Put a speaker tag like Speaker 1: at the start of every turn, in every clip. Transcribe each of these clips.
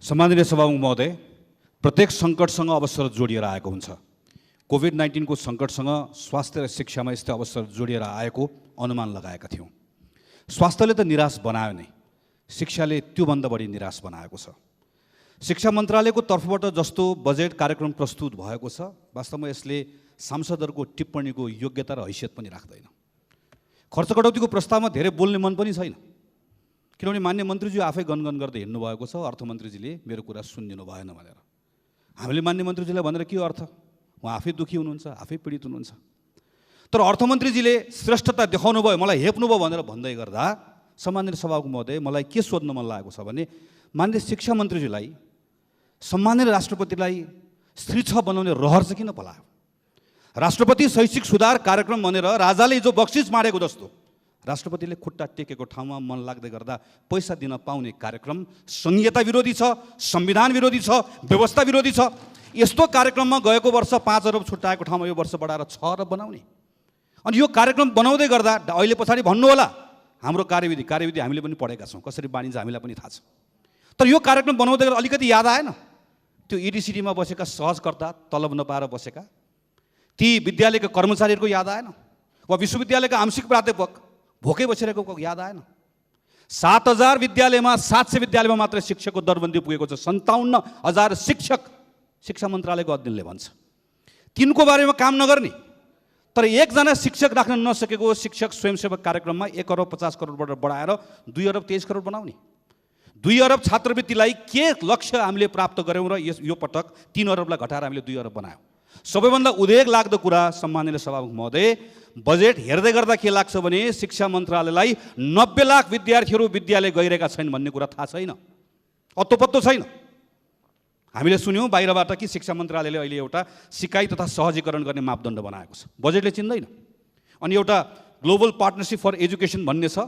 Speaker 1: सम्माननीय सभामुख महोदय, प्रत्येक सङ्कटसँग अवसर जोडिएर आएको हुन्छ। कोभिड-19 को सङ्कटसँग स्वास्थ्य र शिक्षामा यस्तो अवसर जोडिएर आएको अनुमान लगाएका थियौँ। स्वास्थ्यले त निराश बनायो नै, शिक्षाले त्योभन्दा बढी निराश बनाएको छ। शिक्षा मन्त्रालयको तर्फबाट जस्तो बजेट कार्यक्रम प्रस्तुत भएको छ, वास्तवमा यसले सांसदहरूको टिप्पणीको योग्यता र हैसियत पनि राख्दैन। खर्च कटौतीको प्रस्तावमा धेरै बोल्ने मन पनि छैन, किनभने मान्य मन्त्रीज्यू आफै गनगन गर्दै हिँड्नुभएको छ, अर्थमन्त्रीजीले मेरो कुरा सुनिदिनु भएन भनेर। हामीले मान्य मन्त्रीजीलाई भनेर के अर्थ? उहाँ आफै दुःखी हुनुहुन्छ, आफै पीडित हुनुहुन्छ। तर अर्थमन्त्रीजीले श्रेष्ठता देखाउनु भयो, मलाई हेप्नुभयो भनेर भन्दै गर्दा सम्माननीय सभामुख महोदय, मलाई के सोध्न मन लागेको छ भने मान्य शिक्षा मन्त्रीजीलाई, सम्माननीय राष्ट्रपतिलाई स्त्री छ बनाउने रहर चाहिँ किन पलायो? राष्ट्रपति शैक्षिक सुधार कार्यक्रम भनेर राजाले जो बक्सिस मारेको जस्तो राष्ट्रपतिले खुट्टा टेकेको ठाउँमा मन लाग्दै गर्दा पैसा दिन पाउने कार्यक्रम संहिता विरोधी छ, संविधान विरोधी छ, व्यवस्था विरोधी छ। यस्तो कार्यक्रममा गएको वर्ष 5 अरब छुट्याएको ठाउँमा यो वर्ष बढाएर 6 अरब बनाउने। अनि यो कार्यक्रम बनाउँदै गर्दा अहिले पछाडि भन्नु होला हाम्रो कार्यविधि हामीले पनि पढेका छौँ, कसरी बाँडिन्छ हामीलाई पनि थाहा छ। तर यो कार्यक्रम बनाउँदै गर्दा अलिकति याद आएन त्यो इडिसिडीमा बसेका सहजकर्ता, तलब नपाएर बसेका ती विद्यालयका कर्मचारीहरूको याद आएन? वा विश्वविद्यालयका आंशिक प्राध्यापक भोकै बसिरहेको याद आएन? 7000 विद्यालयमा 700 विद्यालयमा मात्र शिक्षकको दरबन्दी पुगेको छ। 57,000 शिक्षक शिक्षा मन्त्रालयको अध्ययनले भन्छ। तिनको बारेमा काम नगर्ने, तर एकजना शिक्षक राख्न नसकेको शिक्षक स्वयंसेवक कार्यक्रममा 1 अरब 50 करोडबाट बढाएर 2 अरब 23 करोड बनाउने। 2 अरब छात्रवृत्तिलाई के लक्ष्य हामीले प्राप्त गऱ्यौँ र यो पटक 3 अरबलाई घटाएर हामीले 2 अरब बनायौँ। सबैभन्दा उद्वेग लाग्दो कुरा सम्माननीय सभामुख महोदय, बजेट हेर्दै गर्दा के लाग्छ भने शिक्षा मन्त्रालयलाई 90 लाख विद्यार्थीहरू विद्यालय गइरहेका छैन भन्ने कुरा थाहा छैन, अत्तोपत्तो छैन। हामीले सुन्यौँ बाहिरबाट कि शिक्षा मन्त्रालयले अहिले एउटा सिकाइ तथा सहजीकरण गर्ने मापदण्ड बनाएको छ, बजेटले चिन्दैन। अनि एउटा ग्लोबल पार्टनरसिप फर एजुकेसन भन्ने छ,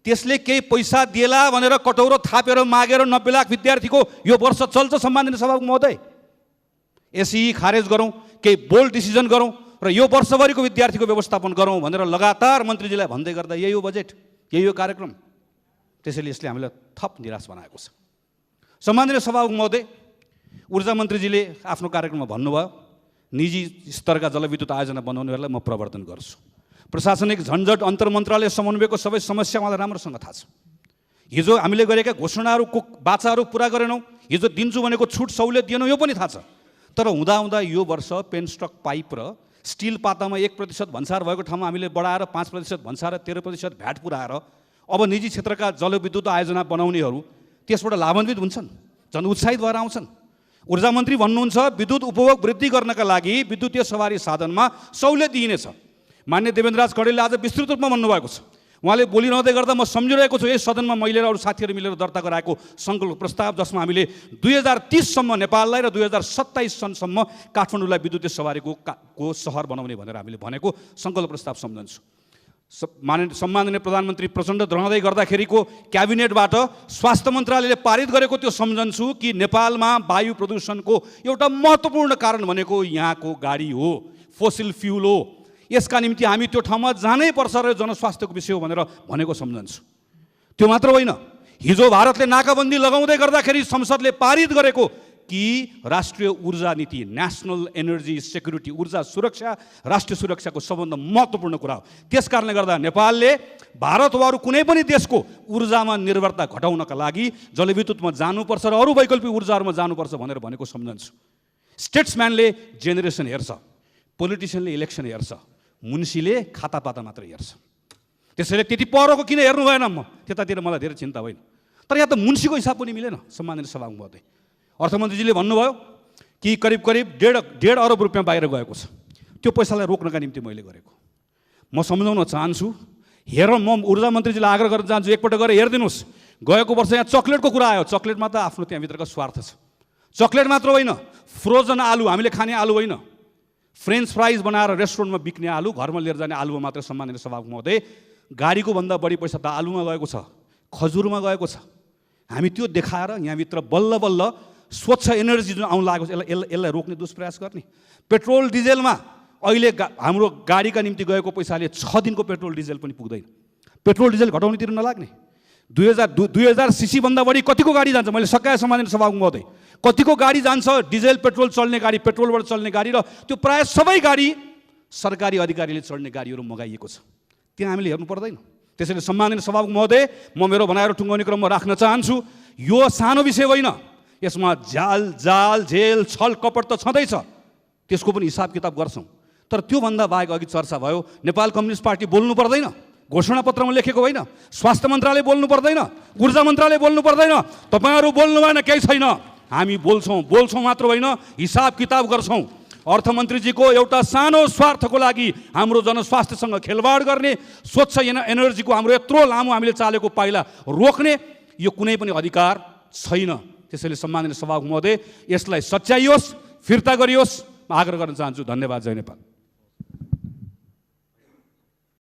Speaker 1: त्यसले केही पैसा दिएला भनेर कटौरो थापेर मागेर 90 लाख विद्यार्थीको यो वर्ष चल्छ। सम्माननीय सभामुख महोदय, एसई खारेज गरौँ, केही बोल्ड डिसिजन गरौँ र यो वर्षभरिको विद्यार्थीको व्यवस्थापन गरौँ भनेर लगातार मन्त्रीजीलाई भन्दै गर्दा यही हो बजेट, यही हो कार्यक्रम। त्यसैले यसले हामीलाई थप निराश बनाएको छ। सम्माननीय सभामुख महोदय, ऊर्जा मन्त्रीजीले आफ्नो कार्यक्रममा भन्नुभयो निजी स्तरका जलविद्युत आयोजना बनाउनेहरूलाई म प्रवर्तन गर्छु। प्रशासनिक झन्झट, अन्तर मन्त्रालय समन्वयको सबै समस्या मलाई राम्रोसँग थाहा छ। हिजो हामीले गरेका घोषणाहरूको बाचाहरू पुरा गरेनौँ, हिजो दिन्छु भनेको छुट सहुलियत दिएनौँ, यो पनि थाहा छ। तर हुँदा यो वर्ष पेनस्टक पाइप र स्टिल पातामा 1% भन्सार भएको ठाउँमा हामीले बढाएर 5% भन्सार र 13% भ्याट पुऱ्याएर अब निजी क्षेत्रका जलविद्युत आयोजना बनाउनेहरू त्यसबाट लाभान्वित हुन्छन्, झन् उत्साहित भएर आउँछन्। ऊर्जा मन्त्री भन्नुहुन्छ विद्युत उपभोग वृद्धि गर्नका लागि विद्युतीय सवारी साधनमा सहुलियत दिइनेछ। मान्य देवेन्द्रराज कडेलले आज विस्तृत रूपमा भन्नुभएको छ। उहाँले बोलिरहँदै गर्दा म सम्झिरहेको छु, यस सदनमा मैले र अरू साथीहरू मिलेर दर्ता गराएको सङ्कल्प प्रस्ताव, जसमा हामीले 2030 सम्म नेपाललाई र 2027 सनसम्म काठमाडौँलाई विद्युतीय सवारीको सहर बनाउने भनेर हामीले भनेको सङ्कल्प प्रस्ताव सम्झन्छु। सम्माननीय प्रधानमन्त्री प्रचण्ड रहँदै गर्दाखेरिको क्याबिनेटबाट स्वास्थ्य मन्त्रालयले पारित गरेको त्यो सम्झन्छु कि नेपालमा वायु प्रदूषणको एउटा महत्त्वपूर्ण कारण भनेको यहाँको गाडी हो, फोसिल फ्युल हो। यसका निम्ति हामी त्यो ठाउँमा जानै पर्छ र जनस्वास्थ्यको विषय हो भनेर भनेको सम्झन्छु। त्यो मात्र होइन, हिजो भारतले नाकाबन्दी लगाउँदै गर्दाखेरि संसदले पारित गरेको कि राष्ट्रिय ऊर्जा नीति, नेसनल एनर्जी सेक्युरिटी, ऊर्जा सुरक्षा राष्ट्रिय सुरक्षाको सबभन्दा महत्त्वपूर्ण कुरा हो। त्यस कारणले गर्दा नेपालले भारत वा अरू कुनै पनि देशको ऊर्जामा निर्भरता घटाउनका लागि जलविद्युतमा जानुपर्छ र अरू वैकल्पिक ऊर्जाहरूमा जानुपर्छ भनेर भनेको सम्झन्छु। स्टेट्सम्यानले जेनेरेसन हेर्छ, पोलिटिसियनले इलेक्सन हेर्छ, मुन्सीले खातापाता मात्र हेर्छ। त्यसैले त्यति परको किन हेर्नु भएन? म त्यतातिर मलाई धेरै चिन्ता होइन, तर यहाँ त मुन्सीको हिसाब पनि मिलेन। सम्माननीय सभामुख महोदय, अर्थमन्त्रीजीले भन्नुभयो कि करिब 1.5 अरब रुपियाँ बाहिर गएको छ, त्यो पैसालाई रोक्नका निम्ति मैले गरेको। म सम्झाउन चाहन्छु, म ऊर्जा मन्त्रीजीलाई आग्रह गर्न चाहन्छु, एकपल्ट गएर हेरिदिनुहोस्। गएको वर्ष यहाँ चक्लेटको कुरा आयो, चक्लेटमा त आफ्नो त्यहाँभित्रको स्वार्थ छ। चक्लेट मात्र होइन, फ्रोजन आलु, हामीले खाने आलु होइन, फ्रेन्च फ्राइज बनाएर रेस्टुरेन्टमा बिक्ने आलु, घरमा लिएर जाने आलुमा मात्र सम्माननीय सभामुख महोदय गाडीको भन्दा बढी पैसा त आलुमा गएको छ, खजुरमा गएको छ। हामी त्यो देखाएर यहाँभित्र बल्ल बल्ल स्वच्छ एनर्जी जुन आउन लागेको छ यसलाई रोक्ने दुष्प्रयास गर्ने। पेट्रोल डिजेलमा अहिले हाम्रो गाडीका निम्ति गएको पैसाले 6 दिनको पेट्रोल डिजेल पनि पुग्दैन। पेट्रोल डिजेल घटाउनेतिर नलाग्ने, 2000 सीसीभन्दा बढी कतिको गाडी जान्छ? मैले सकाए सम्माननीय सभामुख महोदय, कतिको गाडी जान्छ डिजेल पेट्रोल चल्ने गाडी, पेट्रोलबाट चल्ने गाडी, र त्यो प्रायः सबै गाडी सरकारी अधिकारीले चढ्ने गाडीहरू मगाइएको छ। त्यहाँ हामीले हेर्नु पर्दैन। त्यसैले सम्माननीय सभामुख महोदय, म मेरो भनाइहरू टुङ्गाउने क्रममा राख्न चाहन्छु। यो सानो विषय होइन, यसमा जाल झेल छल कपट त छँदैछ, त्यसको पनि हिसाब किताब गर्छौँ। तर त्योभन्दा बाहेक अघि चर्चा भयो, नेपाल कम्युनिस्ट पार्टी बोल्नु पर्दैन, घोषणापत्रमा लेखेको होइन, स्वास्थ्य मन्त्रालय बोल्नु पर्दैन, ऊर्जा मन्त्रालय बोल्नु पर्दैन, तपाईँहरू बोल्नु भएन, केही छैन। हामी बोल्छौँ मात्र होइन, हिसाब किताब गर्छौँ। अर्थमन्त्रीजीको एउटा सानो स्वार्थको लागि हाम्रो जनस्वास्थ्यसँग खेलवाड गर्ने, स्वच्छ एनर्जीको हाम्रो यत्रो लामो हामीले चालेको पाइला रोक्ने यो कुनै पनि अधिकार छैन। त्यसैले सम्माननीय सभामुख महोदय, यसलाई सच्याइयोस्, फिर्ता गरियोस्, आग्रह गर्न चाहन्छु। धन्यवाद। जय नेपाल।